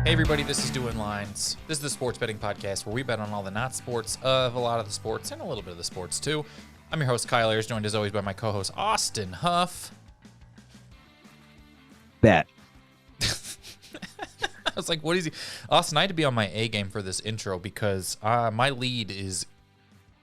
Hey everybody, this is Doing Lines. This is the sports betting podcast where we bet on all the not sports of a lot of the sports and a little bit of the sports too. I'm your host Kyle Ayers, joined as always by my co-host Austin Huff. Bet. I was like, what is he? Austin, I had to be on my A game for this intro because my lead is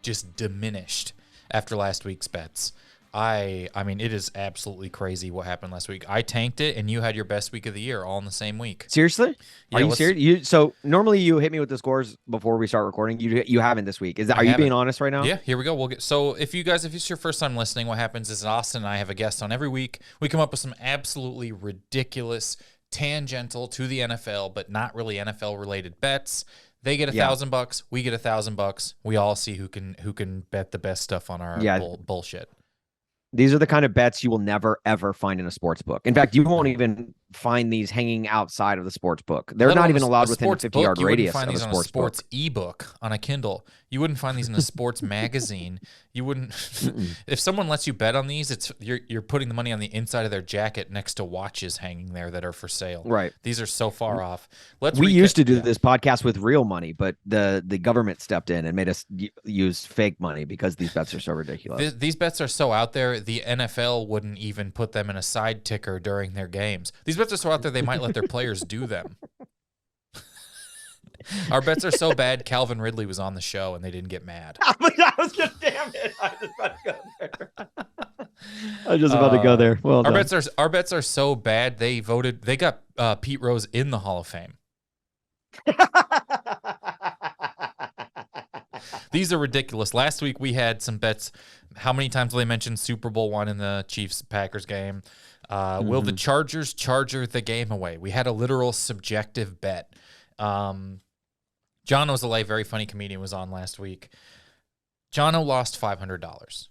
just diminished after last week's bets. I mean, it is absolutely crazy what happened last week. I tanked it, and you had your best week of the year all in the same week. Seriously? Yeah, Are you serious? So normally you hit me with the scores before we start recording. You haven't this week. Are you being honest right now? Yeah, here we go. So if it's your first time listening, what happens is Austin and I have a guest on every week. We come up with some absolutely ridiculous, tangential to the NFL, but not really NFL related bets. They get $1,000. We get $1,000. We all see who can bet the best stuff on our bullshit. These are the kind of bets you will never, ever find in a sports book. In fact, you won't even find these hanging outside of the sports book. They're not even allowed within a 50-yard radius of a sports book. You wouldn't find these on a sports ebook, on a Kindle. You wouldn't find these in a sports magazine. You wouldn't. If someone lets you bet on these, you're putting the money on the inside of their jacket next to watches hanging there that are for sale. Right. These are so far off. We used to do this podcast with real money, but the government stepped in and made us use fake money because these bets are so ridiculous. These bets are so out there, the NFL wouldn't even put them in a side ticker during their games. These bets are so out there, they might let their players do them. Our bets are so bad, Calvin Ridley was on the show and they didn't get mad. I was just, damn it. I was just about to go there. I was just about to go there. Well, our bets are so bad, they got Pete Rose in the Hall of Fame. These are ridiculous. Last week we had some bets. How many times will they mention Super Bowl I in the Chiefs-Packers game? Will the Chargers charger the game away? We had a literal subjective bet. John Ozalay, very funny comedian, was on last week. Jono lost $500.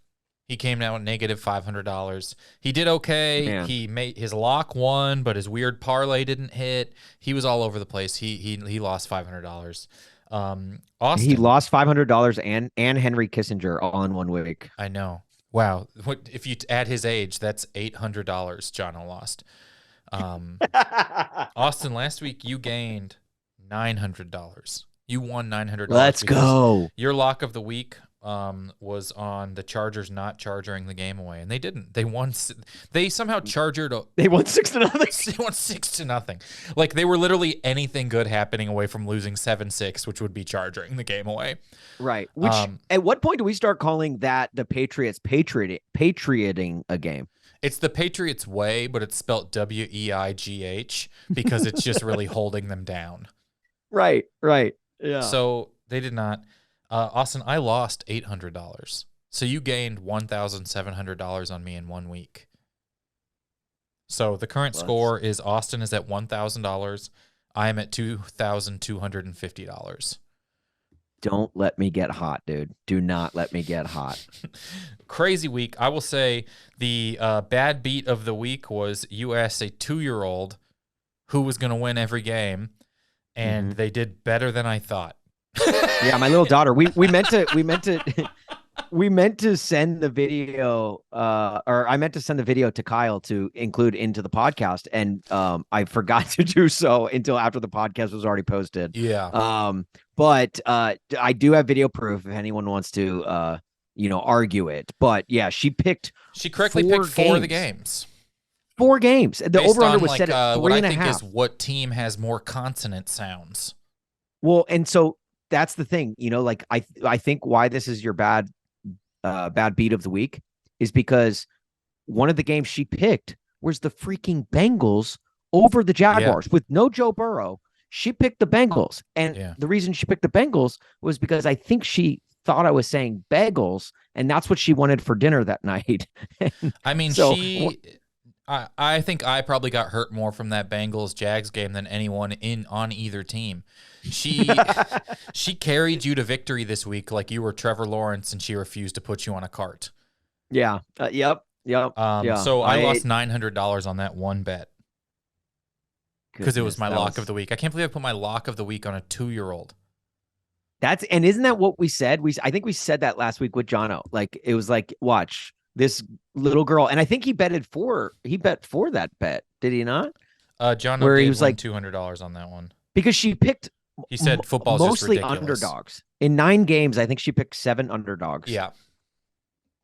He came down negative $500. He did okay. Man. He made his lock won, but his weird parlay didn't hit. He was all over the place. He lost $500. Austin, he lost $500 and Henry Kissinger all in 1 week. I know. Wow. What if you add his age? That's $800. Jono lost. Austin, last week you gained $900. You won $900. Let's go. Your lock of the week was on the Chargers not charging the game away, and they didn't. They won. They somehow chargered. They won 6-0. They won 6-0. Like they were literally anything good happening away from losing 7-6, which would be charging the game away. Right. Which at what point do we start calling that the Patriots patrioting a game? It's the Patriots way, but it's spelled WEIGH because it's just really holding them down. Right. Yeah. So they did not. Austin, I lost $800. So you gained $1,700 on me in 1 week. So the current score is Austin is at $1,000. I am at $2,250. Don't let me get hot, dude. Do not let me get hot. Crazy week. I will say the bad beat of the week was you asked a 2-year-old who was going to win every game, and they did better than I thought. Yeah, my little daughter. We meant to send the video, or I meant to send the video to Kyle to include into the podcast, and I forgot to do so until after the podcast was already posted. Yeah. But I do have video proof if anyone wants to, argue it. But yeah, she correctly picked 4 of the games. 4 games. The over-under was set at 3.5. What I think is what team has more consonant sounds. Well, and so that's the thing, I think why this is your bad beat of the week is because one of the games she picked was the freaking Bengals over the Jaguars with no Joe Burrow. She picked the Bengals. And the reason she picked the Bengals was because I think she thought I was saying bagels, and that's what she wanted for dinner that night. I mean, I think I probably got hurt more from that Bengals-Jags game than anyone on either team. She carried you to victory this week like you were Trevor Lawrence, and she refused to put you on a cart. Yeah. Yep. So I lost $900 on that one bet because it was my lock of the week. I can't believe I put my lock of the week on a 2-year-old. And isn't that what we said? I think we said that last week with Jono. Like it was like, watch this little girl, and I think he bet for that bet. Did he not? John, where he was like $200 on that one. because she picked He said football's just mostly ridiculous. underdogs. In 9 games, I think she picked 7 underdogs. Yeah.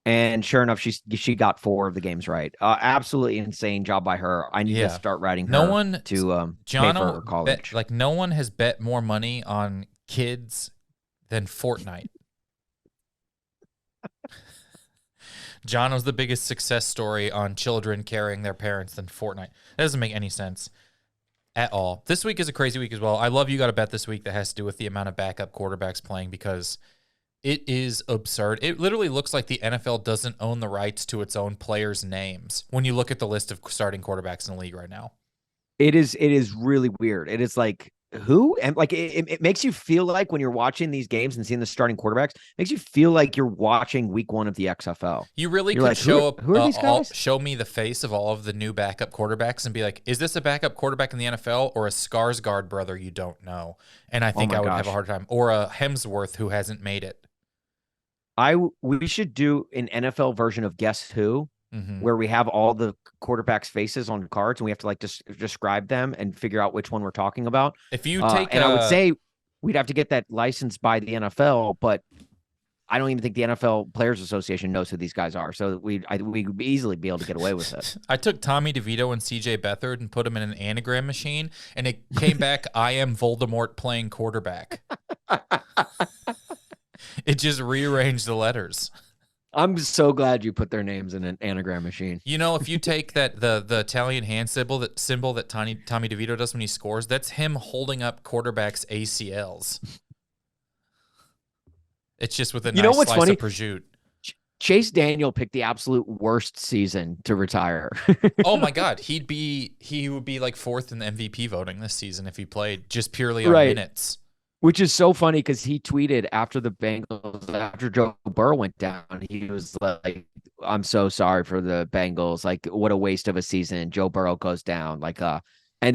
And sure enough, she got 4 of the games right. Absolutely insane job by her. I need to start writing her no one to pay for her college. No one has bet more money on kids than Fortnite. John was the biggest success story on children carrying their parents than Fortnite. That doesn't make any sense at all. This week is a crazy week as well. I love you got a bet this week that has to do with the amount of backup quarterbacks playing because it is absurd. It literally looks like the NFL doesn't own the rights to its own players' names when you look at the list of starting quarterbacks in the league right now. It is really weird. It is like, who? And like it makes you feel like when you're watching these games and seeing the starting quarterbacks, makes you feel like you're watching week 1 of the XFL. You really could show up, who are these guys? Show me the face of all of the new backup quarterbacks and be like, is this a backup quarterback in the NFL or a Skarsgård brother you don't know? And I think I would have a hard time. Or a Hemsworth who hasn't made it. We should do an NFL version of Guess Who, where we have all the quarterbacks' faces on cards and we have to like just describe them and figure out which one we're talking about. If you take, and I would say we'd have to get that licensed by the NFL, but I don't even think the NFL Players Association knows who these guys are. So we'd easily be able to get away with it. I took Tommy DeVito and CJ Beathard and put them in an anagram machine, and it came back, I am Voldemort playing quarterback. It just rearranged the letters. I'm so glad you put their names in an anagram machine. You know, if you take that the Italian hand symbol that Tommy DeVito does when he scores, that's him holding up quarterbacks' ACLs. It's just with a nice slice of prosciutto. Chase Daniel picked the absolute worst season to retire. Oh my God, he would be like 4th in the MVP voting this season if he played just purely on minutes. Which is so funny because he tweeted after the Bengals, after Joe Burrow went down, he was like, I'm so sorry for the Bengals. Like, what a waste of a season. Joe Burrow goes down. Like, and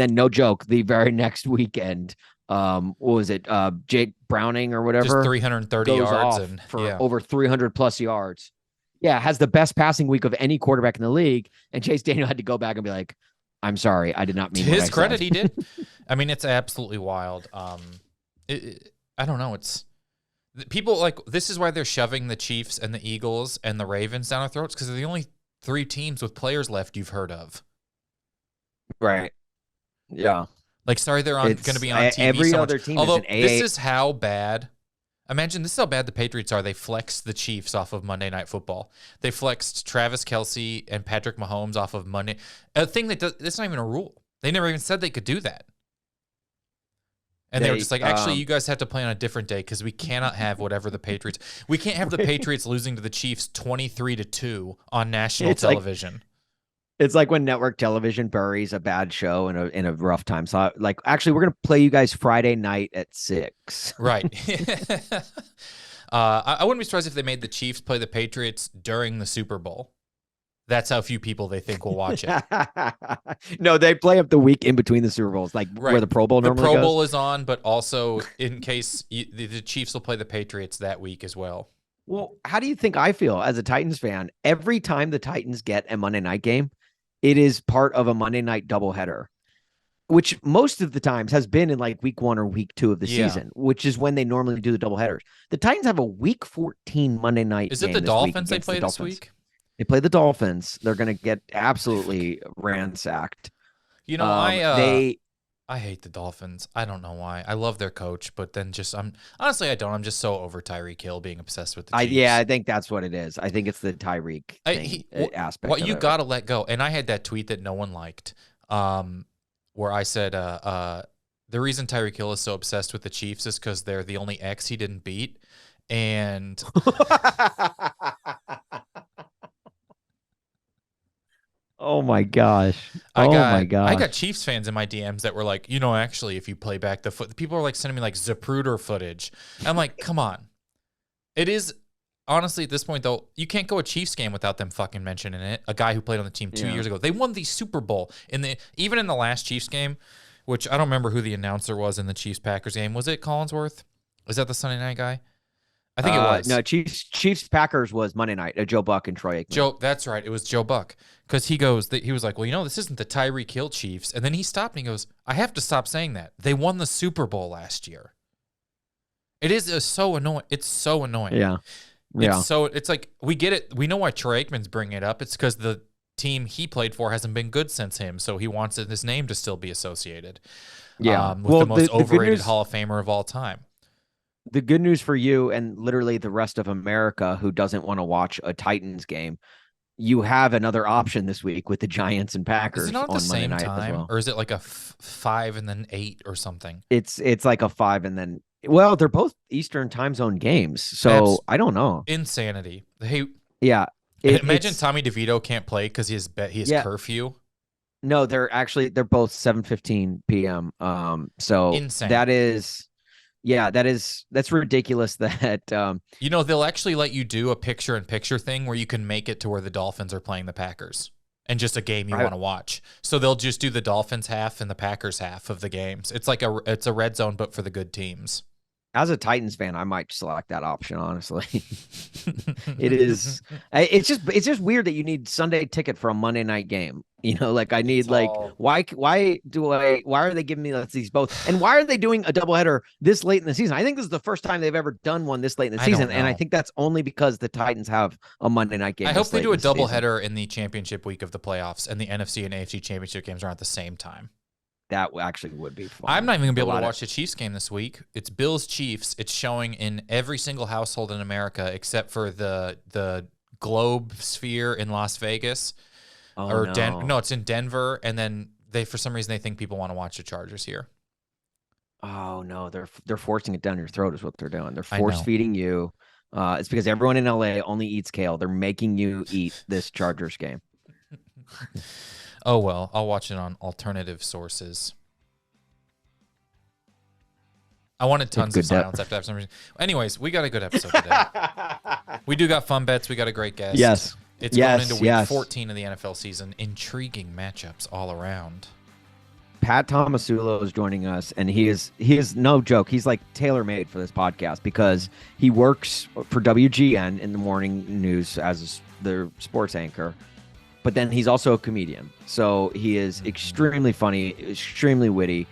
then no joke, the very next weekend, what was it? Jake Browning or whatever. Just 330 yards and over 300 plus yards. Yeah, has the best passing week of any quarterback in the league. And Chase Daniel had to go back and be like, I'm sorry, I did not mean to his credit, he did. I mean, it's absolutely wild. I don't know. It's people like this is why they're shoving the Chiefs and the Eagles and the Ravens down our throats because they're the only 3 teams with players left you've heard of. Right. Yeah. Like, sorry, they're going to be on TV. Every other team. Although is an this is how bad. Imagine this is how bad the Patriots are. They flexed the Chiefs off of Monday Night Football. They flexed Travis Kelce and Patrick Mahomes off of Monday. A thing that's not even a rule. They never even said they could do that. And they were just like, actually, you guys have to play on a different day because we cannot have whatever the Patriots. We can't have the Patriots losing to the Chiefs 23-2 on national television. It's like when network television buries a bad show in a rough time. So, like, actually, we're gonna play you guys Friday night at 6. Right. I wouldn't be surprised if they made the Chiefs play the Patriots during the Super Bowl. That's how few people they think will watch it. No, they play up the week in between the Super Bowls, like where the Pro Bowl normally goes. The Pro Bowl is on, but also in case the Chiefs will play the Patriots that week as well. Well, how do you think I feel as a Titans fan? Every time the Titans get a Monday night game, it is part of a Monday night doubleheader, which most of the times has been in like week 1 or week 2 of the season, which is when they normally do the doubleheaders. The Titans have a week 14 Monday night. Is it the Dolphins they play this week? They play the Dolphins. They're going to get absolutely ransacked. You know, I hate the Dolphins. I don't know why. I love their coach, but then honestly, I don't. I'm just so over Tyreek Hill being obsessed with the Chiefs. I think that's what it is. I think it's the Tyreek aspect. What you got to let go. And I had that tweet that no one liked, where I said, the reason Tyreek Hill is so obsessed with the Chiefs is because they're the only ex he didn't beat. And oh my gosh. I got Chiefs fans in my DMs that were like, actually, if you play back the people are like sending me like Zapruder footage. I'm like, come on. It is honestly at this point though, you can't go a Chiefs game without them fucking mentioning it. A guy who played on the team 2 years ago. They won the Super Bowl even in the last Chiefs game, which I don't remember who the announcer was in the Chiefs Packers game. Was it Collinsworth? Was that the Sunday night guy? I think it was. No, Chiefs Packers was Monday night. Joe Buck and Troy Aikman. That's right. It was Joe Buck. Because he was like, well, this isn't the Tyreek Hill Chiefs. And then he stopped and he goes, I have to stop saying that. They won the Super Bowl last year. It is so annoying. It's so annoying. Yeah. It's like, we get it. We know why Troy Aikman's bringing it up. It's because the team he played for hasn't been good since him. So he wants his name to still be associated. Yeah. With the most overrated Hall of Famer of all time. The good news for you and literally the rest of America who doesn't want to watch a Titans game, you have another option this week with the Giants and Packers. Is it not on the same Monday night time, as well. or is it like a 5 and then 8 or something? It's like a 5 and then. Well, they're both Eastern time zone games, so That's I don't know. Insanity. Hey, yeah. Imagine Tommy DeVito can't play because he has curfew. No, they're both 7:15 p.m. So insane. That's ridiculous that they'll actually let you do a picture-in-picture thing where you can make it to where the Dolphins are playing the Packers and just a game you want to watch. So they'll just do the Dolphins half and the Packers half of the games. It's like it's a red zone but for the good teams. As a Titans fan, I might select that option, honestly. It's just weird that you need Sunday ticket for a Monday night game. I need why are they giving me these both? And why are they doing a doubleheader this late in the season? I think this is the first time they've ever done one this late in the season. And I think that's only because the Titans have a Monday night game. I hope they do a doubleheader in the championship week of the playoffs and the NFC and AFC championship games are at the same time. That actually would be fun. I'm not even going to be able to watch the Chiefs game this week. It's Bills-Chiefs. It's showing in every single household in America except for the Globe Sphere in Las Vegas. No, it's in Denver. And then for some reason, they think people want to watch the Chargers here. Oh, no. They're forcing it down your throat is what they're doing. They're force-feeding you. It's because everyone in LA only eats kale. They're making you eat this Chargers game. Oh, well, I'll watch it on alternative sources. I wanted tons of silence after that for some reason. Anyways, we got a good episode today. We do got fun bets. We got a great guest. Yes. It's going into week 14 of the NFL season. Intriguing matchups all around. Pat Tomasulo is joining us, and he is no joke. He's like tailor-made for this podcast because he works for WGN in the morning news as their sports anchor. But then he's also a comedian. So he is extremely funny, extremely witty.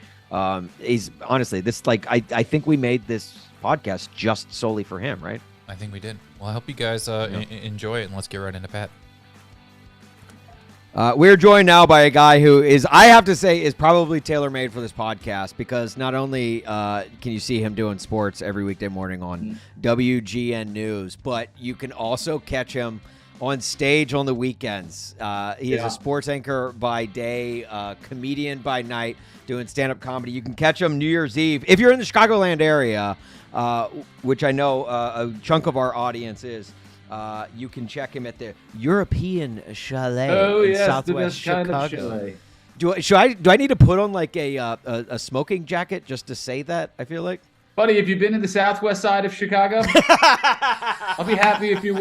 He's honestly, I think we made this podcast just solely for him, right? I think we did. Well, I hope you guys enjoy it, and let's get right into Pat. We're joined now by a guy who is, I have to say, is probably tailor-made for this podcast because not only can you see him doing sports every weekday morning on WGN News, but you can also catch him on stage on the weekends. He is a sports anchor by day, comedian by night, doing stand-up comedy. You can catch him New Year's Eve. If you're in the Chicagoland area, which I know a chunk of our audience is, you can check him at the European Chalet in Southwest Chicago. Kind of chalet. Do I need to put on like a smoking jacket just to say that? I feel like. Buddy, have you been to the southwest side of Chicago? I'll be happy if you're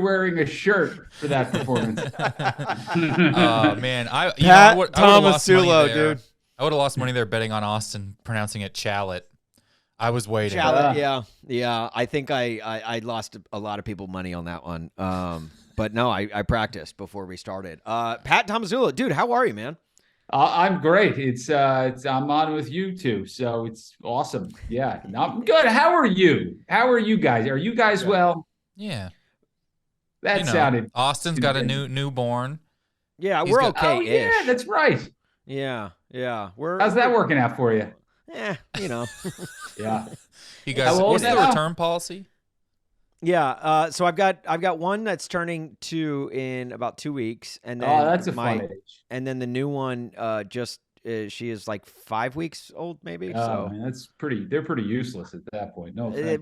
wearing a shirt for that performance. Man, Pat Tomasulo, dude. I would have lost money there betting on Austin pronouncing it Chalet. I was waiting. Chalet, yeah. I think I lost a lot of people money on that one. But no, I practiced before we started. Pat Tomasulo, dude, how are you, man? I'm great. I'm on with you too, so it's awesome. Yeah, I'm good. How are you? How are you guys? Are you guys well? Yeah. That sounded. Austin's got a newborn. Yeah, we're okay. Oh yeah, that's right. Yeah. How's that working out for you? Yeah. Yeah. You guys, what's the return policy? Yeah, so I've got one that's turning 2 in about 2 weeks, and then that's a fun age. And then the new one she is like 5 weeks old, maybe. Oh, man, they're pretty useless at that point. No, they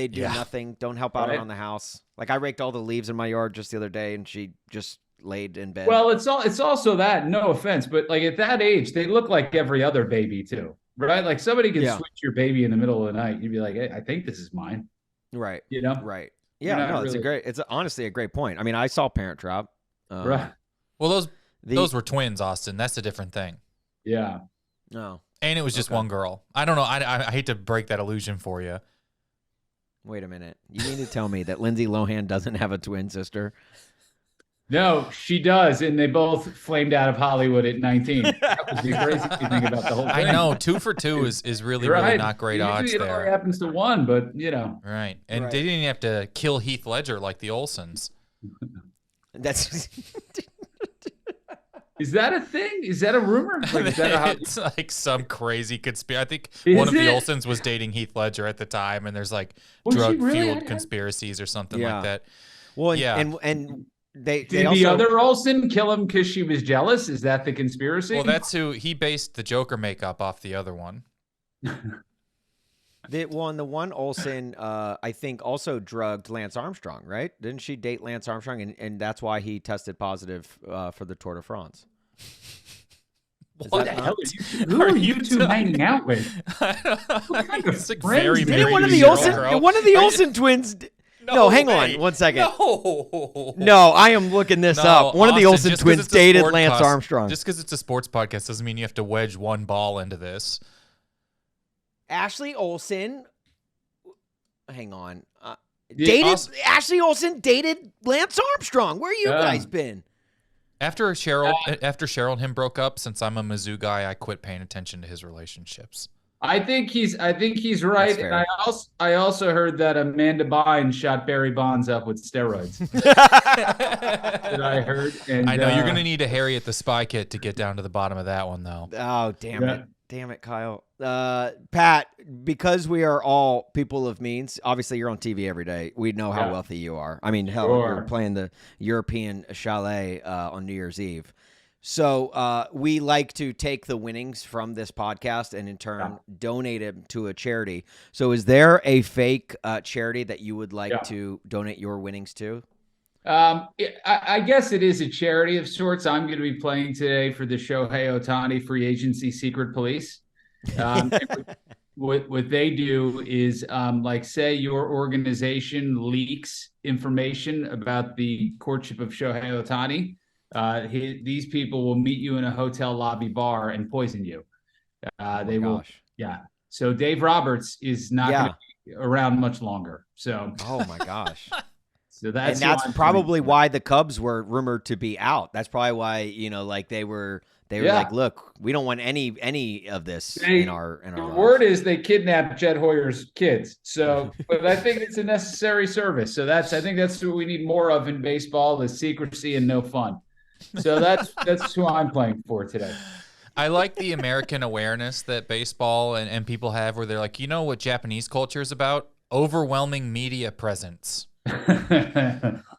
do nothing. Don't help out around the house. Like I raked all the leaves in my yard just the other day, and she just laid in bed. Well, it's also that. No offense, but like at that age, they look like every other baby too, right? Like somebody can switch your baby in the middle of the night. You'd be like, hey, I think this is mine. Right. Right. Yeah. No, it's honestly a great point. I mean, I saw Parent Trap. Right. Well, those were twins, Austin. That's a different thing. Yeah. No. And it was just one girl. I don't know. I hate to break that illusion for you. Wait a minute. You mean to tell me that Lindsay Lohan doesn't have a twin sister? No, she does, and they both flamed out of Hollywood at 19. That was the crazy thing about the whole thing. I know 2 for 2 is really really not great odds Usually it only there. happens to one, but Right, and they didn't even have to kill Heath Ledger like the Olsens. That's Is that a thing? Is that a rumor? Like, is that It's like some crazy conspiracy. I think Is one of the it? Olsens was dating Heath Ledger at the time, and there's like Was she drug-fueled really? conspiracies or something Yeah. like that. well, Yeah. and they Did also the other Olsen kill him because she was jealous? Is that the conspiracy? Well, that's who he based the Joker makeup off the other one. the one Olsen, I think, also drugged Lance Armstrong, right? Didn't she date Lance Armstrong, and that's why he tested positive for the Tour de France? What the hell who are you two hanging out with? What kind of It's like friends very did Didn't married one of to the your Olsen, girl. one of the Are you- Olsen twins? No, hang way. on, 1 second. No, No, I am looking this up. One of the Austin, Olsen just 'cause twins it's a dated sport Lance cast- Armstrong. Just because it's a sports podcast doesn't mean you have to wedge one ball into this. Ashley Olsen. Hang on. Yeah, Dated Ashley Olsen dated Lance Armstrong. Where you Yeah. guys been? After Cheryl and him broke up, since I'm a Mizzou guy, I quit paying attention to his relationships. I think he's right. That's And I also heard that Amanda Bynes shot Barry Bonds up with steroids. That I heard. And, I know you're going to need a Harriet the Spy Kit to get down to the bottom of that one, though. Oh, damn Yeah. it. Damn it, Kyle. Pat, because we are all people of means, obviously you're on TV every day. We know how Yeah. wealthy you are. I mean, hell, Sure. you're playing the European chalet on New Year's Eve. So we like to take the winnings from this podcast and in turn donate them to a charity. So is there a fake charity that you would like to donate your winnings to? I guess it is a charity of sorts. I'm going to be playing today for the Shohei Ohtani Free Agency Secret Police. What they do is, like, say your organization leaks information about the courtship of Shohei Ohtani. These people will meet you in a hotel lobby bar and poison you. They will. Yeah. So Dave Roberts is not going to be around much longer. So. Oh my gosh. So that's probably why the Cubs were rumored to be out. That's probably why, they were like, look, we don't want any of this in our The lives. word is they kidnapped Jed Hoyer's kids. So, but I think it's a necessary service. So I think that's what we need more of in baseball: is secrecy and no fun. So that's who I'm playing for today. I like the American awareness that baseball and people have, where they're like, you know what Japanese culture is about? Overwhelming media presence.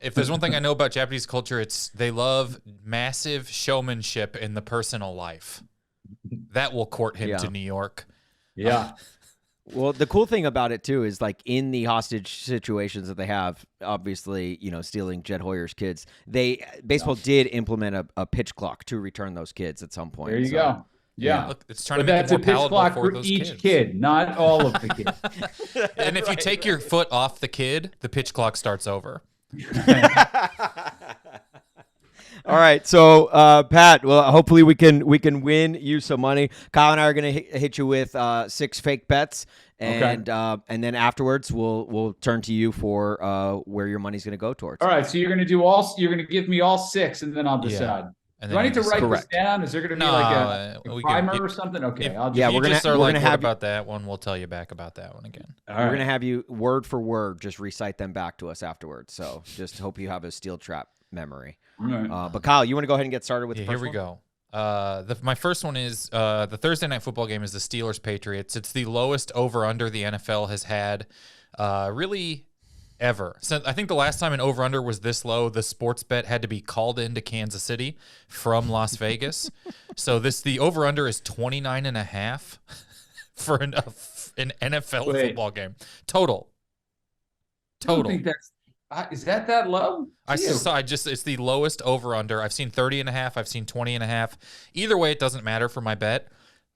If there's one thing I know about Japanese culture, it's they love massive showmanship in the personal life. That will court him to New York. Yeah. Well, the cool thing about it too is, like, in the hostage situations that they have, obviously, stealing Jed Hoyer's kids, baseball did implement a pitch clock to return those kids at some point. There you go. Yeah. Look, it's trying to make it more that's a pitch palatable clock for for those each kids. kid, not all of the kids. And if you take your foot off the kid, the pitch clock starts over. All right, so Pat, well, hopefully we can win you some money. Kyle and I are going to hit you with 6 fake bets, and then afterwards we'll turn to you for where your money's going to go towards. All right, so you're going to give me all 6, and then I'll decide. And Do I need to write this down? Is there going to be like a primer or something? Okay, If we're you gonna just are we're like, gonna what have about that one? We'll tell you back about that one again. All We're right. going to have you word for word just recite them back to us afterwards. So just hope you have a steel trap memory. All right. But Kyle, you want to go ahead and get started with the Here first we one? go. My first one is the Thursday night football game is the Steelers-Patriots. It's the lowest over-under the NFL has had really ever. So I think the last time an over-under was this low, the sports bet had to be called into Kansas City from Las Vegas. So the over-under is 29.5 for an NFL football game. Total. I don't think that's is that low? It's the lowest over under. I've seen 30.5. I've seen 20.5. Either way, it doesn't matter for my bet.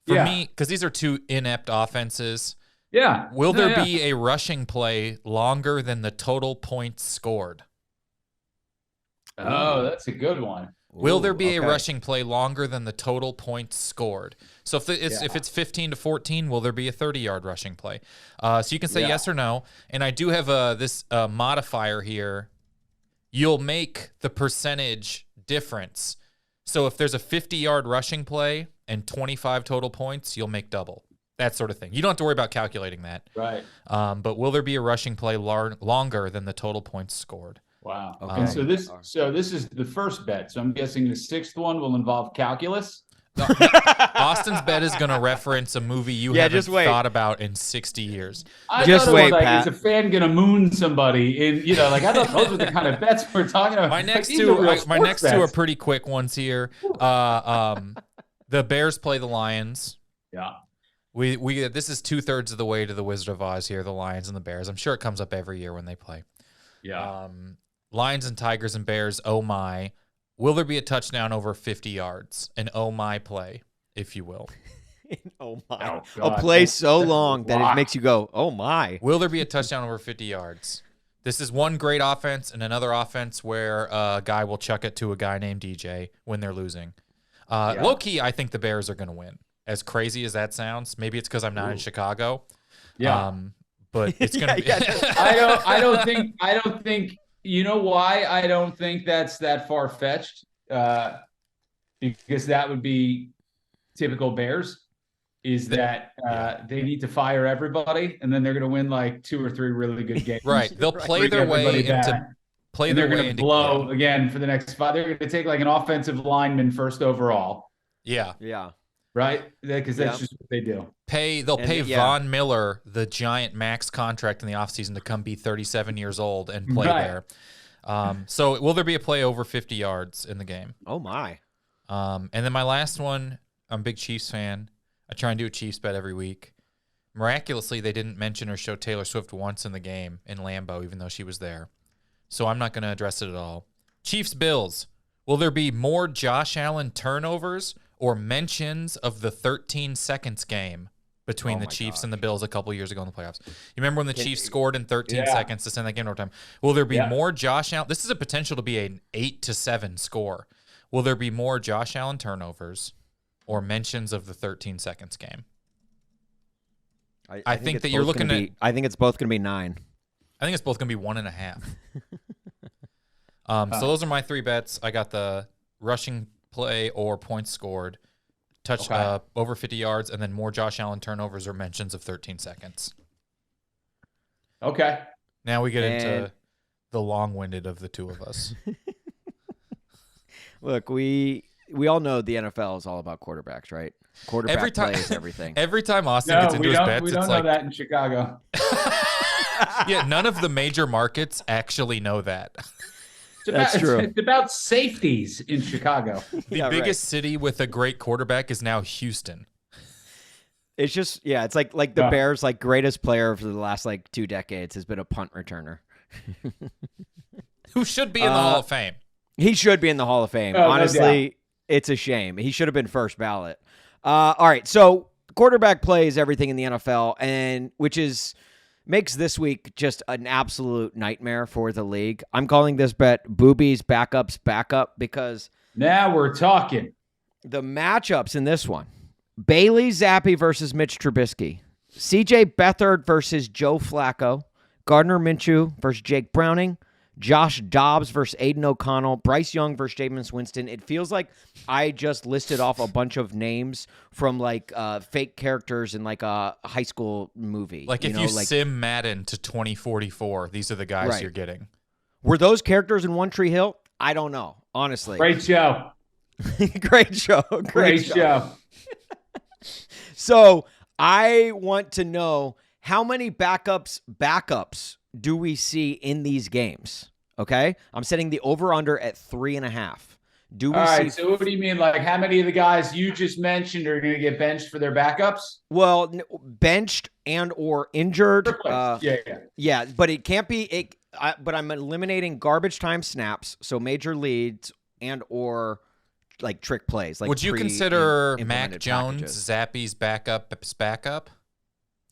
For me, because these are two inept offenses. Yeah. Will there be a rushing play longer than the total points scored? Oh, that's a good one. Will there be a okay. rushing play longer than the total points scored? So if it's 15 to 14, will there be a 30-yard rushing play? So you can say yes or no. And I do have this modifier here. You'll make the percentage difference. So if there's a 50-yard rushing play and 25 total points, you'll make double. That sort of thing. You don't have to worry about calculating that. Right. But will there be a rushing play longer than the total points scored? Wow. Okay. And so this is the first bet. So I'm guessing the sixth one will involve calculus. Austin's bet is going to reference a movie you haven't thought about in 60 years. Just wait, like, Pat. is a fan going to moon somebody? In I thought those were the kind of bets we're talking about. My next Like, two are pretty quick ones here. The Bears play the Lions. Yeah. We this is 2/3 of the way to the Wizard of Oz here. The Lions and the Bears. I'm sure it comes up every year when they play. Yeah. Lions and Tigers and Bears. Oh my! Will there be a touchdown over 50 yards? An oh my play, if you will. Oh my! Oh, a God. play so long that Wow. it makes you go, oh my! Will there be a touchdown over 50 yards? This is one great offense and another offense where a guy will chuck it to a guy named DJ when they're losing. Low key, I think the Bears are going to win. As crazy as that sounds, maybe it's because I'm not in Chicago. Yeah. But it's going to be. I don't think. You know why I don't think that's that far fetched? Because that would be typical Bears. Is that they need to fire everybody, and then they're going to win like 2 or 3 really good games. Right. They'll play their way into play. And Their they're way going to into blow again for the next 5. They're going to take like an offensive lineman first overall. Yeah. Right? Because that's just what they do. They'll pay Von Miller the giant max contract in the offseason to come be 37 years old and play there. So will there be a play over 50 yards in the game? Oh my! And then my last one, I'm a big Chiefs fan. I try and do a Chiefs bet every week. Miraculously, they didn't mention or show Taylor Swift once in the game in Lambeau, even though she was there. So I'm not going to address it at all. Chiefs Bills. Will there be more Josh Allen turnovers or mentions of the 13 seconds game between the Chiefs and the Bills a couple years ago in the playoffs? You remember when the Chiefs scored in 13 seconds to send that game to overtime? Will there be more Josh Allen? This is a potential to be an 8-7 score. Will there be more Josh Allen turnovers or mentions of the 13 seconds game? I think that you're looking at. I think it's both going to be 9. I think it's both going to be 1.5. So those are my 3 bets. I got the rushing play or points scored, over 50 yards, and then more Josh Allen turnovers or mentions of 13 seconds. Okay. Now we get into the long-winded of the two of us. Look, we all know the NFL is all about quarterbacks, right? Quarterback play is everything. Every time Austin gets into his bets, we don't know that in Chicago. Yeah, none of the major markets actually know that. That's true. It's about safeties in Chicago. The biggest city with a great quarterback is now Houston. It's just, it's like the Bears' like greatest player for the last 2 decades has been a punt returner. Who should be in the Hall of Fame. He should be in the Hall of Fame. Oh, honestly, it's a shame. He should have been first ballot. All right, so quarterback play is everything in the NFL, and which makes this week just an absolute nightmare for the league. I'm calling this bet Boobies Backups Backup because now we're talking. The matchups in this one: Bailey Zappi versus Mitch Trubisky, CJ Beathard versus Joe Flacco, Gardner Minshew versus Jake Browning, Josh Dobbs versus Aiden O'Connell, Bryce Young versus Jameis Winston. It feels like I just listed off a bunch of names from fake characters in a high school movie. Like if you sim Madden to 2044, these are the guys you're getting. Were those characters in One Tree Hill? I don't know, honestly. Great show. Great show. Great show. So I want to know how many backups do we see in these games? Okay, I'm setting the over/under at 3.5. Do we? All right. So what do you mean? Like how many of the guys you just mentioned are going to get benched for their backups? Well, benched and or injured. Yeah. But it can't be. But I'm eliminating garbage time snaps, so major leads and or trick plays. Would you consider Mac Jones Zappy's backup?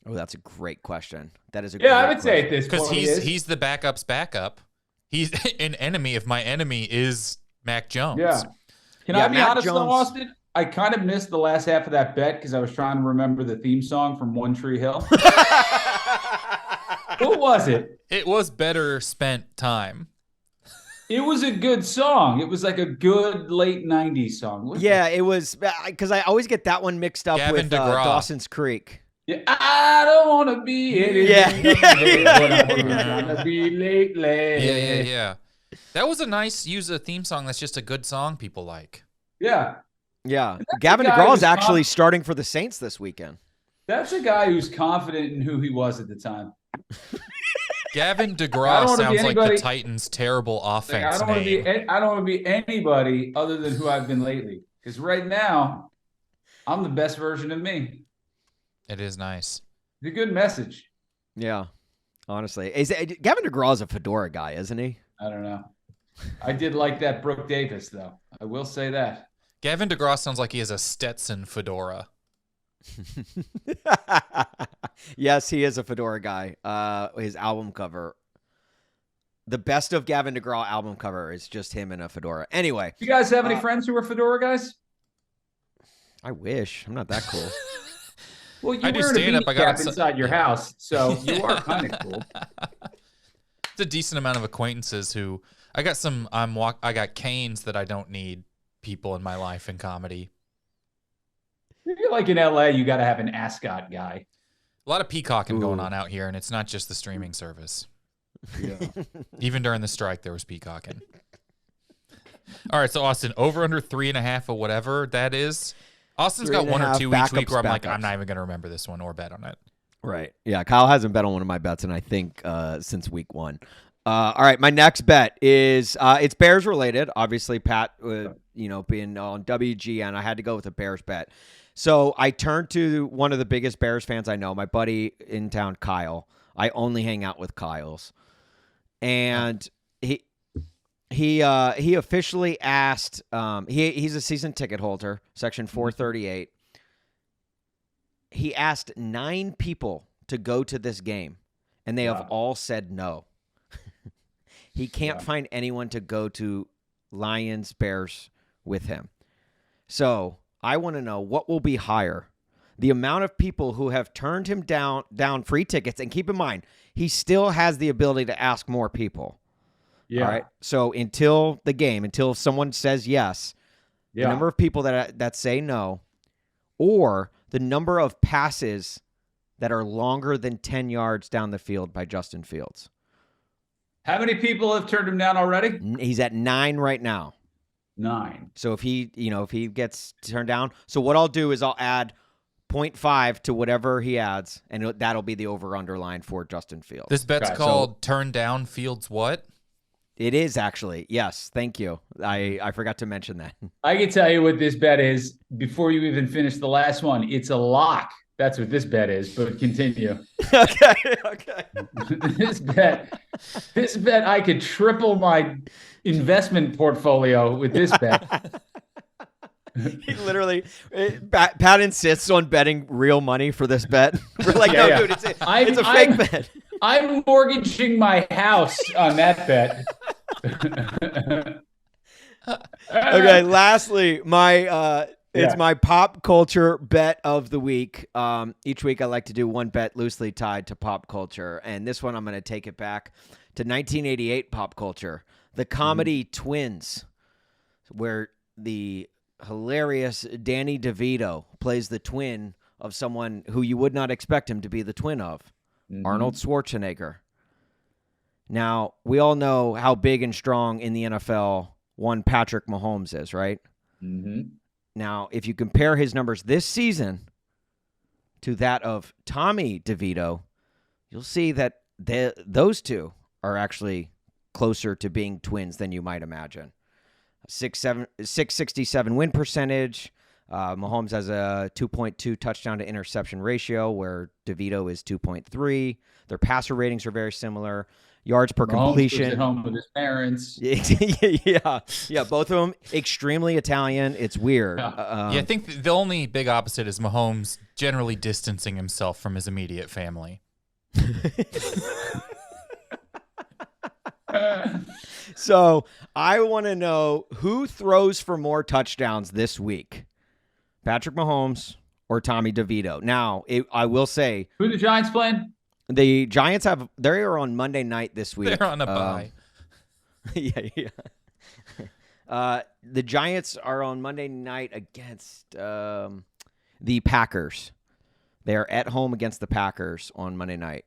Oh, that's a great question. That is a I would say at this point because he's the backup's backup. He's an enemy if my enemy is Mac Jones. Yeah. Can Yeah, I be Mac honest though, Jones- Austin? I kind of missed the last half of that bet because I was trying to remember the theme song from One Tree Hill. What was it? It was better spent time. It was a good song. It was like a good late 90s song. Yeah, it was because I always get that one mixed up Gavin with DeGraw. Dawson's Creek. Yeah, I don't want to be anything but I want to be lately. Yeah. That was a nice use of theme song. That's just a good song people like. Yeah. Yeah, That's Gavin the guy DeGraw who's is actually starting for the Saints this weekend. That's a guy who's confident in who he was at the time. Gavin I DeGraw don't wanna be sounds like anybody- the Titans' terrible Like, offense I name. don't want to be anybody other than who I've been lately. Because right now, I'm the best version of me. It is nice. It's a good message. Yeah, honestly, Gavin DeGraw is a fedora guy, isn't he? I don't know. I did like that Brooke Davis, though. I will say that. Gavin DeGraw sounds like he has a Stetson fedora. Yes, he is a fedora guy. His album cover, the best of Gavin DeGraw album cover, is just him in a fedora. Anyway, You guys have any friends who are fedora guys? I wish I'm not that cool. Well, I you're do wearing a stand-up. beanie I got cap some- inside your house, so you are kind of cool. It's a decent amount of acquaintances who I got some. I got canes that I don't need people in my life in comedy. I feel like in LA, you got to have an ascot guy. A lot of peacocking going Ooh. on out here, and it's not just the streaming service. Yeah. Even during the strike, there was peacocking. All right, so Austin, over under 3.5 or whatever that is. Austin's got 1 or 3.5 2 each week where I'm like, backups. I'm not even going to remember this one or bet on it. Right. Yeah. Kyle hasn't bet on one of my bets, and I think since week 1. All right. My next bet is it's Bears related. Obviously, Pat, being on WGN, I had to go with a Bears bet. So I turned to one of the biggest Bears fans I know, my buddy in town, Kyle. I only hang out with Kyles, and he officially asked. He's a season ticket holder, section 438. He asked 9 people to go to this game, and they have all said no. He can't find anyone to go to Lions Bears with him. So I want to know what will be higher. The amount of people who have turned him down free tickets, and keep in mind, he still has the ability to ask more people. Yeah. All right. So until the game, until someone says yes, the number of people that say no, or the number of passes that are longer than 10 yards down the field by Justin Fields. How many people have turned him down already? He's at 9 right now. 9. So if he gets turned down, so what I'll do is I'll add 0.5 to whatever he adds, and that'll be the over-under line for Justin Fields. This bet's Okay, called Turn Down Fields what? It is actually. Yes, thank you. I forgot to mention that. I can tell you what this bet is before you even finish the last one. It's a lock. That's what this bet is, but continue. Okay. this bet, I could triple my investment portfolio with this bet. He literally, Pat insists on betting real money for this bet. We're like, Yeah. dude, it's a fake bet. I'm mortgaging my house on that bet. Okay, lastly, it's my pop culture bet of the week. Each week I like to do one bet loosely tied to pop culture, and this one I'm going to take it back to 1988 pop culture. The comedy Twins, where the hilarious Danny DeVito plays the twin of someone who you would not expect him to be the twin of, Arnold Schwarzenegger. Now, we all know how big and strong in the NFL one Patrick Mahomes is, right? Mm-hmm. Now, if you compare his numbers this season to that of Tommy DeVito, you'll see that those two are actually closer to being twins than you might imagine. 667 win percentage. Mahomes has a 2.2 touchdown to interception ratio, where DeVito is 2.3. Their passer ratings are very similar. Yards per completion. Mahomes lives at home with his parents. Yeah, both of them extremely Italian. It's weird. I think the only big opposite is Mahomes generally distancing himself from his immediate family. So I want to know who throws for more touchdowns this week, Patrick Mahomes or Tommy DeVito. Now, I will say, Who the Giants playing? the Giants they are on Monday night this week. They're on a bye. Yeah. The Giants are on Monday night against the Packers. They are at home against the Packers on Monday night.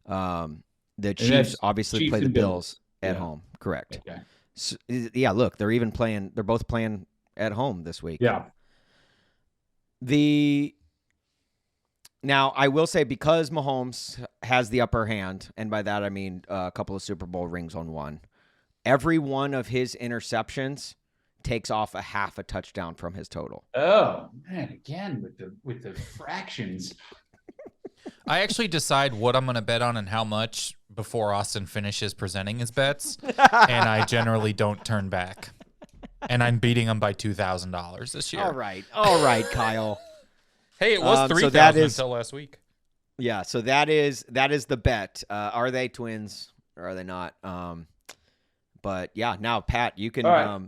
The Chiefs obviously play the Bills at home. Correct. Okay. So, yeah, look, they're both playing at home this week. Yeah. Now, I will say, because Mahomes has the upper hand, and by that I mean a couple of Super Bowl rings on one, every one of his interceptions takes off a half a touchdown from his total. Oh, man, again with the fractions. I actually decide what I'm going to bet on and how much before Austin finishes presenting his bets, and I generally don't turn back. And I'm beating him by $2,000 this year. All right, Kyle. Hey, it was 3,000 until last week. Yeah, so that is the bet. Are they twins or are they not? But yeah, now Pat, you can. Right.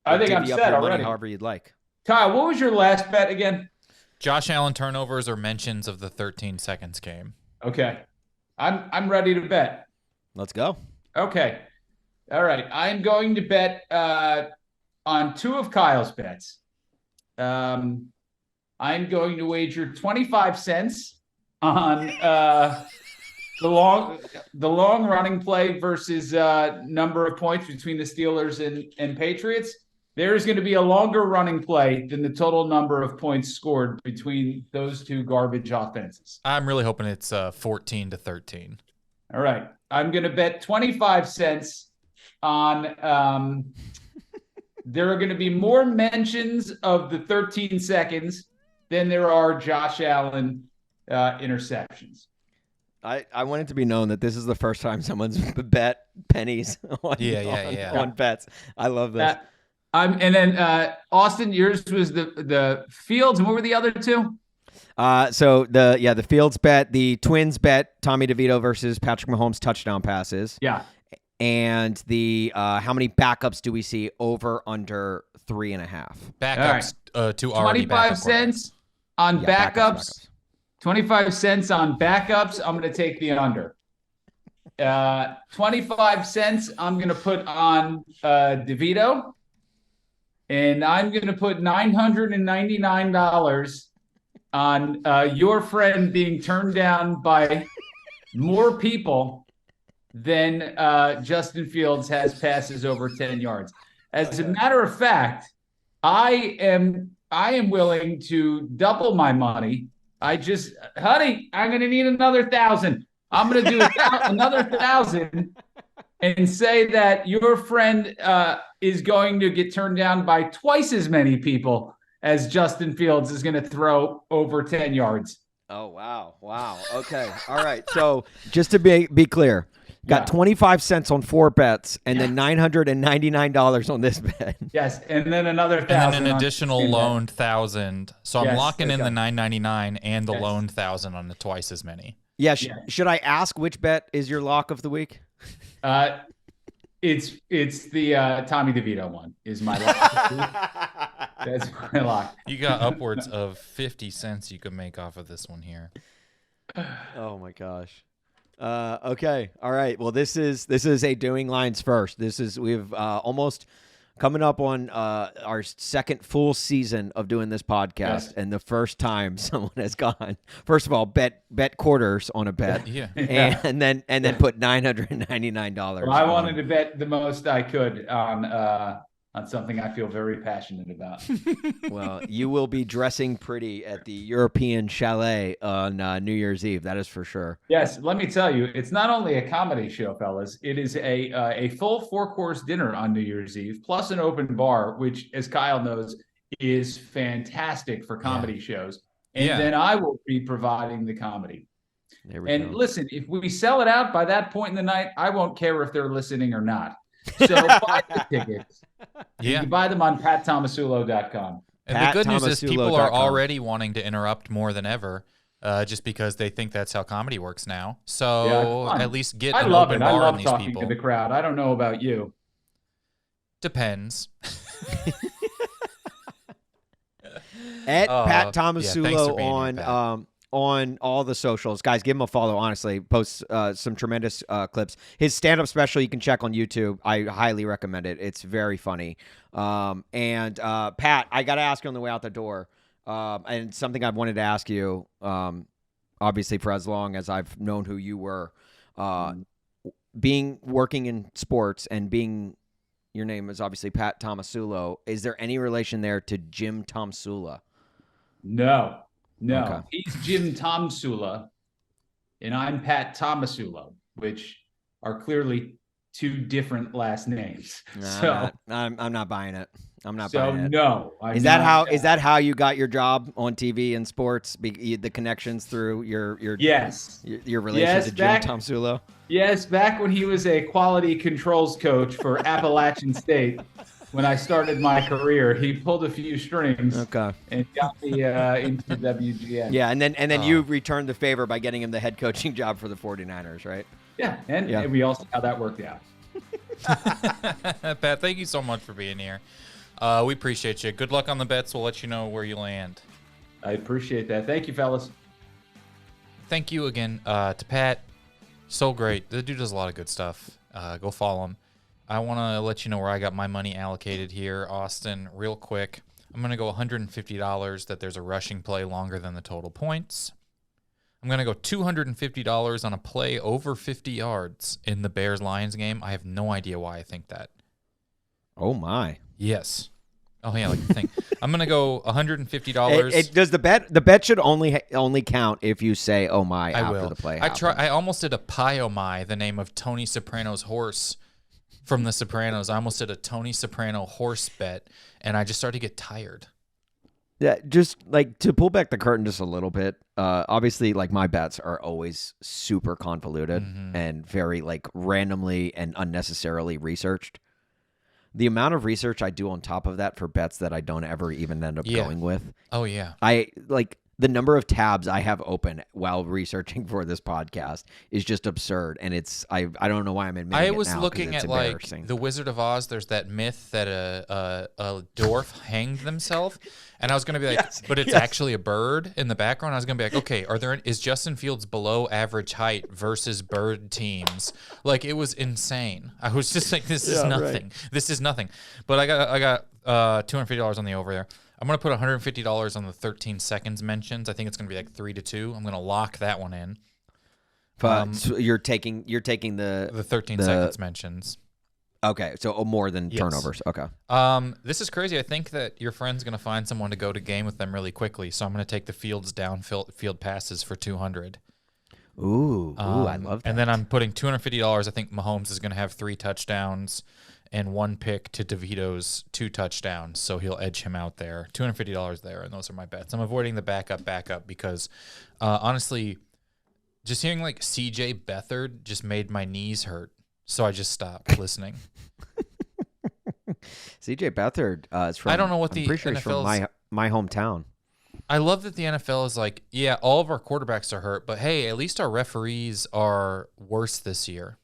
I think I'm set already. However you'd like. Kyle, what was your last bet again? Josh Allen turnovers or mentions of the 13 seconds game. Okay, I'm ready to bet. Let's go. Okay, all right. I'm going to bet on two of Kyle's bets. I'm going to wager 25 cents on the long running play versus number of points between the Steelers and Patriots. There is going to be a longer running play than the total number of points scored between those two garbage offenses. I'm really hoping it's 14-13. All right. I'm going to bet 25 cents on there are going to be more mentions of the 13 seconds than there are Josh Allen interceptions. I want it to be known that this is the first time someone's bet pennies on bets. I love this. And then Austin, yours was the Fields, and what were the other two? So the Fields bet, the Twins bet, Tommy DeVito versus Patrick Mahomes touchdown passes. Yeah. And the how many backups do we see over under 3.5? Backups to already 25 cents on backups. 25 cents on backups. I'm going to take the under. 25 cents I'm going to put on DeVito. And I'm going to put $999 on your friend being turned down by more people than Justin Fields has passes over 10 yards. As a matter of fact, I am willing to double my money. Honey, I'm going to need another 1,000. I'm going to do another 1,000 and say that your friend is going to get turned down by twice as many people as Justin Fields is going to throw over 10 yards. Oh, wow. Okay. All right. So just to be clear, got 25 cents on 4 bets and then $999 on this bet. Yes, and then another 1,000. And then an additional loaned 1,000. So I'm locking in the $999 and the loaned 1,000 on the twice as many. Yeah. Should I ask which bet is your lock of the week? It's the Tommy DeVito one is my lock. That's my lock. You got upwards of 50 cents you could make off of this one here. Oh my gosh. Okay. All right. Well, this is a doing lines first. We've almost coming up on our second full season of doing this podcast, and the first time someone has gone, first of all, bet quarters on a bet, and then put $999. Well, I wanted to bet the most I could on something I feel very passionate about. Well, you will be dressing pretty at the European Chalet on New Year's Eve. That is for sure. Yes, let me tell you, it's not only a comedy show, fellas. It is a full 4-course dinner on New Year's Eve, plus an open bar, which, as Kyle knows, is fantastic for comedy shows. And then I will be providing the comedy. And listen, if we sell it out by that point in the night, I won't care if they're listening or not. So buy the tickets. You can buy them on pattomasulo.com. And the good news is people are already wanting to interrupt more than ever. just because they think that's how comedy works now. Yeah, it's So fun. at least get I an love open it. I bar on love these talking people. to the crowd. I don't know about you. Depends. At Pat Yeah, thanks for Tomasulo being here, Pat. on all the socials. Guys, give him a follow, honestly. Posts some tremendous clips. His stand-up special you can check on YouTube. I highly recommend it. It's very funny. And Pat, I got to ask you on the way out the door, and something I've wanted to ask you, obviously for as long as I've known who you were, working in sports and being your name is obviously Pat Tomasulo. Is there any relation there to Jim Tomsula? No, no. Okay. He's Jim Tomsula, and I'm Pat Tomasulo, which are clearly two different last names. No, I'm not buying it. I'm not buying it. No. Is that how you got your job on TV and sports? The connections through your Yes. your relation to Jim Tomsulo? Yes, back when he was a quality controls coach for Appalachian State, when I started my career, he pulled a few strings and got me into WGN. Yeah, and then you returned the favor by getting him the head coaching job for the 49ers, right? Yeah, and we all see how that worked out. Pat, thank you so much for being here. We appreciate you. Good luck on the bets. We'll let you know where you land. I appreciate that. Thank you, fellas. Thank you again to Pat. So great. The dude does a lot of good stuff. Go follow him. I want to let you know where I got my money allocated here, Austin, real quick. I'm going to go $150 that there's a rushing play longer than the total points. I'm going to go $250 on a play over 50 yards in the Bears-Lions game. I have no idea why I think that. Oh, my. Yes. Oh, yeah, like the thing. I'm going to go $150. Does the bet should only count if you say "oh my" after the play. I almost did a Pie Oh My, the name of Tony Soprano's horse from The Sopranos. I almost did a Tony Soprano horse bet, and I just started to get tired. Yeah, just like to pull back the curtain just a little bit. Obviously, like my bets are always super convoluted and very like randomly and unnecessarily researched. The amount of research I do on top of that for bets that I don't ever even end up going with. Oh, yeah. I like the number of tabs I have open while researching for this podcast is just absurd. And I don't know why I'm admitting it now. I was looking at like the Wizard of Oz. There's that myth that a dwarf hanged themselves. And I was going to be like, but it's actually a bird in the background. I was going to be like, okay, is Justin Fields below average height versus bird teams? Like, it was insane. I was just like, this is nothing. Right. This is nothing. But I got $250 on the over there. I'm going to put $150 on the 13 seconds mentions. I think it's going to be like 3-2. I'm going to lock that one in. So you're taking the 13 seconds mentions. Okay, so more than turnovers. Okay. This is crazy. I think that your friend's going to find someone to go to game with them really quickly. So I'm going to take the Fields downfield passes for 200. Ooh, I love that. And then I'm putting $250. I think Mahomes is going to have 3 touchdowns and 1 pick to DeVito's 2 touchdowns. So he'll edge him out there. $250 there, and those are my bets. I'm avoiding the backup because honestly, just hearing like CJ Beathard just made my knees hurt. So I just stopped listening. CJ Beathard is from. I don't know what I'm pretty sure he's from my hometown. I love that the NFL is like, yeah, all of our quarterbacks are hurt, but hey, at least our referees are worse this year.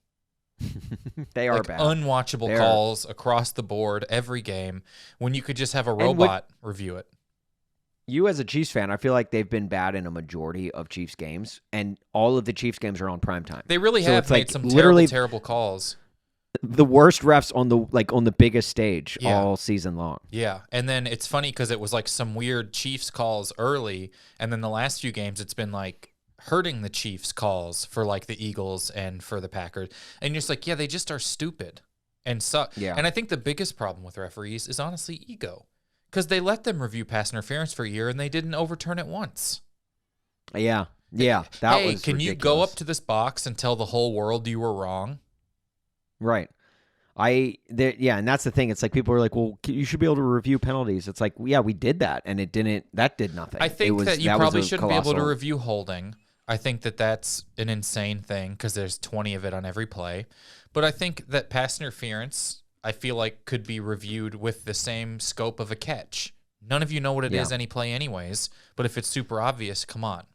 They are like bad. Unwatchable calls across the board every game when you could just have a robot review it. You as a Chiefs fan, I feel like they've been bad in a majority of Chiefs games, and all of the Chiefs games are on primetime. They really have made some terrible calls. The worst refs on the biggest stage all season long. Yeah, and then it's funny because it was like some weird Chiefs calls early, and then the last few games it's been like hurting the Chiefs calls for like the Eagles and for the Packers, and you're just like, yeah, they just are stupid and suck. Yeah, and I think the biggest problem with referees is honestly ego. Because they let them review pass interference for a year and they didn't overturn it once. Yeah. That was can ridiculous. You go up to this box and tell the whole world you were wrong? Right. And that's the thing. It's like people are like, well, you should be able to review penalties. It's like, yeah, we did that, and that did nothing. I think that you probably shouldn't be able to review holding. I think that that's an insane thing because there's 20 of it on every play. But I think that pass interference, I feel like, could be reviewed with the same scope of a catch. None of you know what it is any play anyways, but if it's super obvious, come on.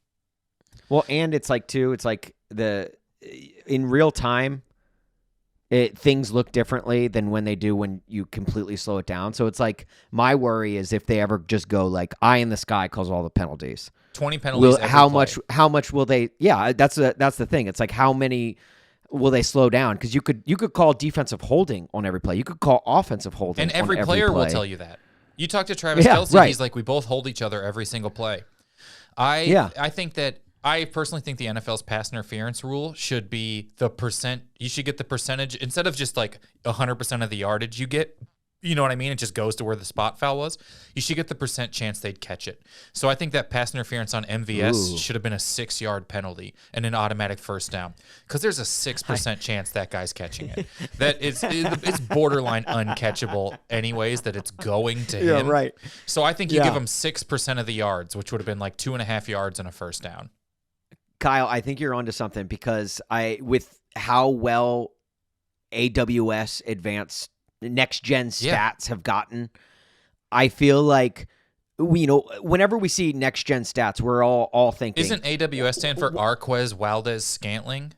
Well, and it's like too. It's like in real time, things look differently than when they do when you completely slow it down. So it's like my worry is if they ever just go like eye in the sky calls all the penalties. 20 penalties. How much will they? Yeah, that's the thing. It's like how many will they slow down? Because you could call defensive holding on every play. You could call offensive holding, and every on player play. will tell you that. You talk to Travis Kelce, right. He's like, we both hold each other every single play. I think that I personally think the NFL's pass interference rule should be the percent. You should get the percentage instead of just like 100% of the yardage you get. You know what I mean? It just goes to where the spot foul was. You should get the percent chance they'd catch it. So I think that pass interference on MVS should have been a 6-yard penalty and an automatic first down because there's a 6% chance that guy's catching it. That it's borderline uncatchable anyways. That it's going to him. Yeah, right. So I think you give him 6% of the yards, which would have been like 2.5 yards and a first down. Kyle, I think you're onto something because with how well AWS advanced next gen stats have gotten, I feel like whenever we see next gen stats, we're all thinking. Isn't AWS stand for Arquez Valdez Scantling?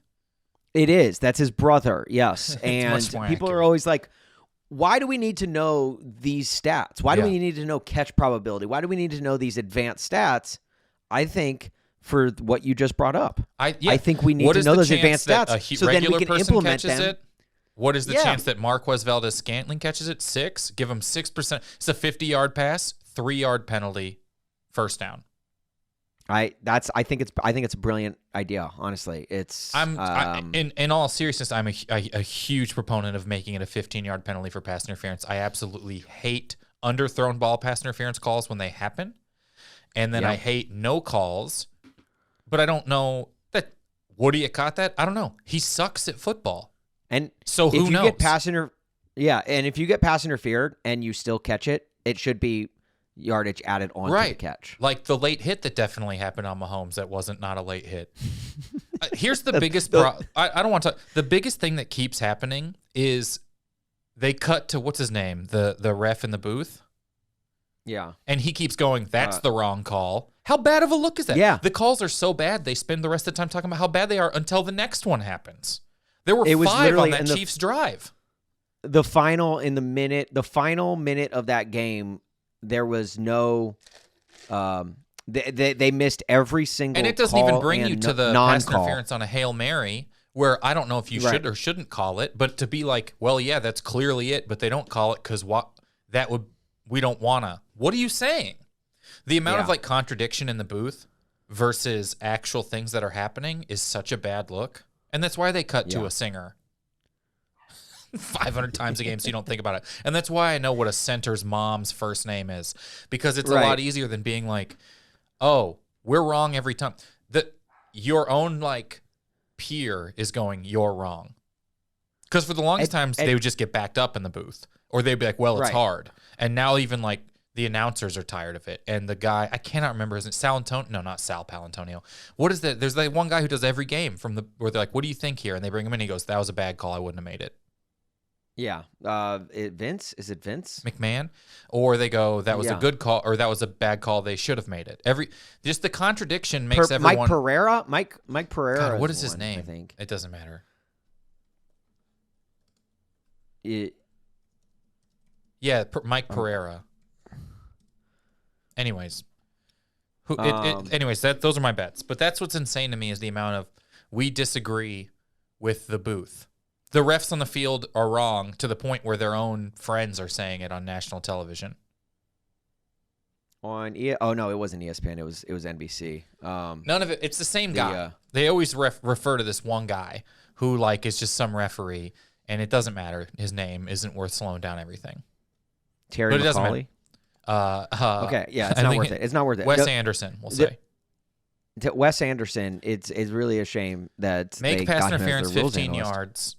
It is. That's his brother. Yes, and people accurate. Are always like, why do we need to know these stats? Why do we need to know catch probability? Why do we need to know these advanced stats? I think for what you just brought up, I think we need to know those advanced stats so then we can implement them. It? What is the chance that Marquez Valdez Scantling catches it? 6. Give him 6%. It's a 50-yard pass, 3-yard penalty, first down. I think it's a brilliant idea. Honestly, in all seriousness, I'm a huge proponent of making it a 15-yard penalty for pass interference. I absolutely hate underthrown ball pass interference calls when they happen, and then I hate no calls. But I don't know that Woody caught that. I don't know. He sucks at football. And so who knows? And if you get pass interfered and you still catch it, it should be yardage added on to the catch. Like the late hit that definitely happened on Mahomes that wasn't not a late hit. Here's the biggest problem. I don't want to. The biggest thing that keeps happening is they cut to what's his name, the ref in the booth. Yeah. And he keeps going, that's the wrong call. How bad of a look is that? Yeah. The calls are so bad, they spend the rest of the time talking about how bad they are until the next one happens. There were 5 on that Chiefs drive. The final minute of that game, there was no they missed every single and it doesn't call even bring you to the pass interference on a Hail Mary where I don't know if you should or shouldn't call it, but to be like, well, yeah, that's clearly it, but they don't call it because we don't wanna. What are you saying? The amount of like contradiction in the booth versus actual things that are happening is such a bad look. And that's why they cut to a singer 500 times a game so you don't think about it. And that's why I know what a center's mom's first name is. Because it's a lot easier than being like, oh, we're wrong every time. Your own like peer is going, you're wrong. Because for the longest times, they would just get backed up in the booth. Or they'd be like, well, it's hard. And now even like the announcers are tired of it. And the guy, I cannot remember his name, Sal Antonio. No, not Sal Palantonio. What is that? There's like one guy who does every game where they're like, what do you think here? And they bring him in. And he goes, that was a bad call. I wouldn't have made it. Yeah. Vince? Is it Vince McMahon? Or they go, that was a good call, or that was a bad call. They should have made it. Just the contradiction makes everyone. Mike Pereira? Mike Pereira. God, what is his name? I think it doesn't matter. Mike Pereira. Anyways, those are my bets. But that's what's insane to me is the amount of we disagree with the booth. The refs on the field are wrong to the point where their own friends are saying it on national television. Oh no, it wasn't ESPN. It was NBC. None of it. It's the same guy. They always refer to this one guy who like is just some referee, and it doesn't matter. His name isn't worth slowing down everything. Terry McCauley. Okay, yeah, it's not worth it. It's not worth it. Wes Anderson, we'll say. Wes Anderson, it's really a shame that make they pass got interference him as 15 yards.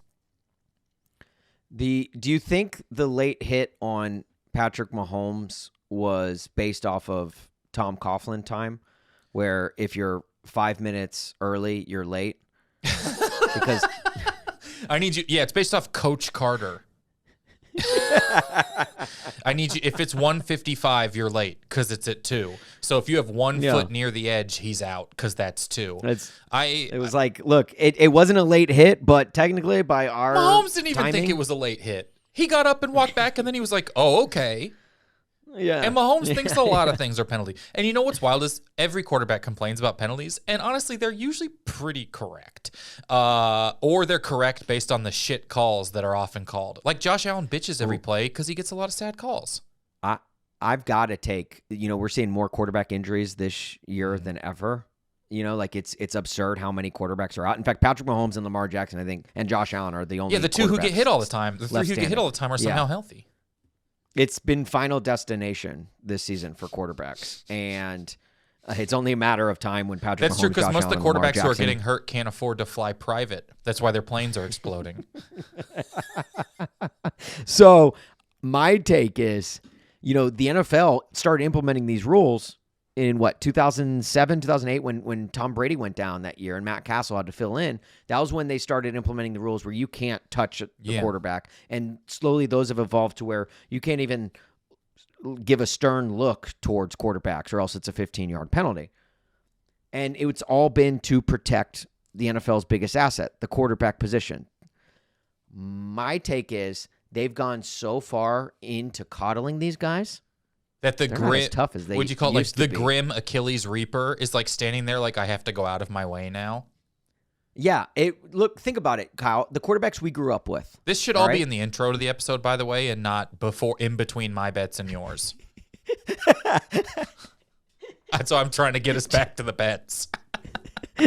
Do you think the late hit on Patrick Mahomes was based off of Tom Coughlin time, where if you're 5 minutes early, you're late? Because I need you. Yeah, it's based off Coach Carter. I need you. If it's 155, you're late because it's at 2. So if you have 1 foot near the edge, he's out because that's 2. It was like, look, it wasn't a late hit, but technically by our Mahomes didn't even timing, think it was a late hit. He got up and walked back, and then he was like, "Oh, okay." Yeah. And Mahomes thinks a lot of things are penalty. And you know what's wild is every quarterback complains about penalties, and honestly, they're usually pretty correct. Or they're correct based on the shit calls that are often called. Like Josh Allen bitches every play because he gets a lot of sad calls. I've got to take, we're seeing more quarterback injuries this year than ever. Like it's absurd how many quarterbacks are out. In fact, Patrick Mahomes and Lamar Jackson, I think, and Josh Allen are the only the 2 who get hit all the time. The 3 who get hit all the time are somehow healthy. It's been final destination this season for quarterbacks, and it's only a matter of time when Patrick That's Mahomes, true because Josh most of the Allen, Lamar quarterbacks who are Jackson, getting hurt can't afford to fly private. That's why their planes are exploding. So my take is, the NFL started implementing these rules in 2007, 2008, when Tom Brady went down that year and Matt Castle had to fill in. That was when they started implementing the rules where you can't touch the quarterback. And slowly those have evolved to where you can't even give a stern look towards quarterbacks or else it's a 15-yard penalty. And it's all been to protect the NFL's biggest asset, the quarterback position. My take is they've gone so far into coddling these guys that the grim, tough as they would you call it, like the be. grim Achilles Reaper is like standing there like I have to go out of my way now? Yeah. Look, think about it, Kyle. The quarterbacks we grew up with. This should all be in the intro to the episode, by the way, and not in between my bets and yours. That's why I'm trying to get us back to the bets.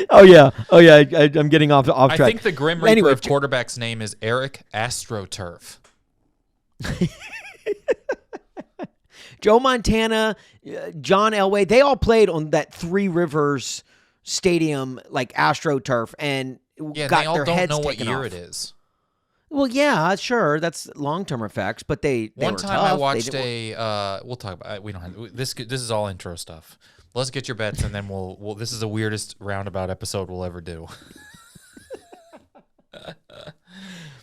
Oh yeah. I'm getting off track. I think the Grim Reaper of quarterback's name is Eric AstroTurf. Joe Montana, John Elway, they all played on that Three Rivers Stadium, like AstroTurf, and got they all their don't heads know what taken year off. it is. Well, yeah, sure, that's long-term effects, but they One were time tough. I watched we'll talk about. We don't have this. This is all intro stuff. Let's get your bets, and then we'll. This is the weirdest roundabout episode we'll ever do.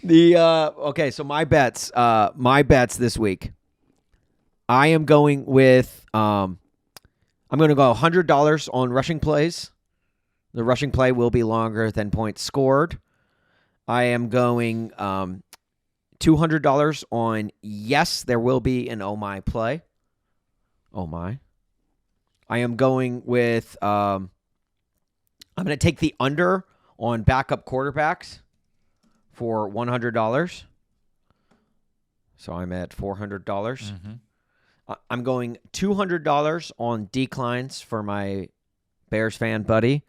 Okay, so my bets this week. I am going with I'm going to go $100 on rushing plays. The rushing play will be longer than points scored. I am going $200 on yes, there will be an oh my play. Oh my. I am going with I'm going to take the under on backup quarterbacks for $100. So I'm at $400. Mm-hmm. I'm going $200 on declines for my Bears fan buddy,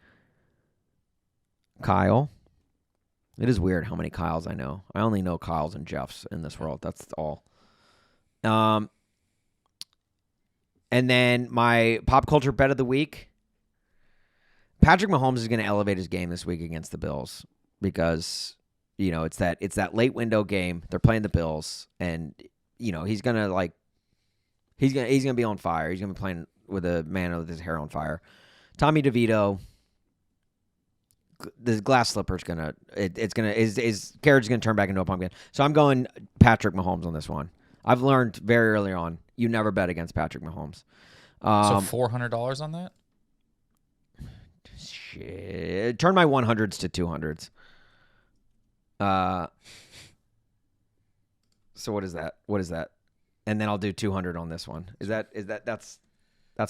Kyle. It is weird how many Kyles I know. I only know Kyles and Jeffs in this world. That's all. And then my pop culture bet of the week, Patrick Mahomes is going to elevate his game this week against the Bills because, it's that late window game. They're playing the Bills, and, he's going to He's gonna be on fire. He's gonna be playing with a man with his hair on fire. Tommy DeVito, the glass slipper's his carriage is gonna turn back into a pumpkin. So I'm going Patrick Mahomes on this one. I've learned very early on you never bet against Patrick Mahomes. So $400 on that? Shit, turn my 100s to 200s. So what is that? And then I'll do 200 on this one. That's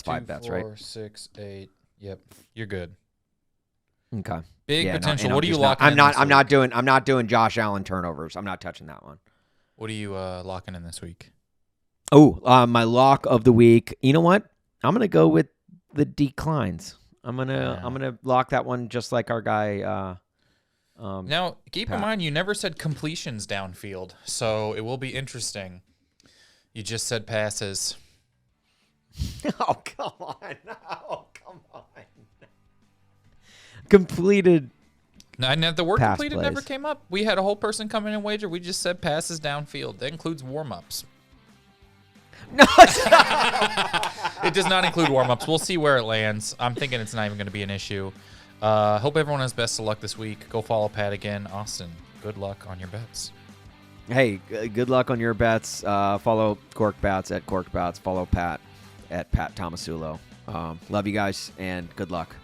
5 bets, right? 4, 6, 8. Yep, you're good. Okay. Big potential. No, what are you locking? I'm not doing Josh Allen turnovers. I'm not touching that one. What are you locking in this week? Oh, my lock of the week. You know what? I'm gonna go with the declines. I'm gonna lock that one just like our guy. Now, keep in mind, you never said completions downfield, so it will be interesting. You just said passes. Oh, come on. Oh, come on. Completed. No, the word pass completed plays. never came up. We had a whole person come in and wager. We just said passes downfield. That includes warm-ups. No, it does not include warm-ups. We'll see where it lands. I'm thinking it's not even going to be an issue. Hope everyone has best of luck this week. Go follow Pat again. Austin, good luck on your bets. Hey, good luck on your bets. Follow Cork Bats at Cork Bats. Follow Pat at Pat Tomasulo. Love you guys and good luck.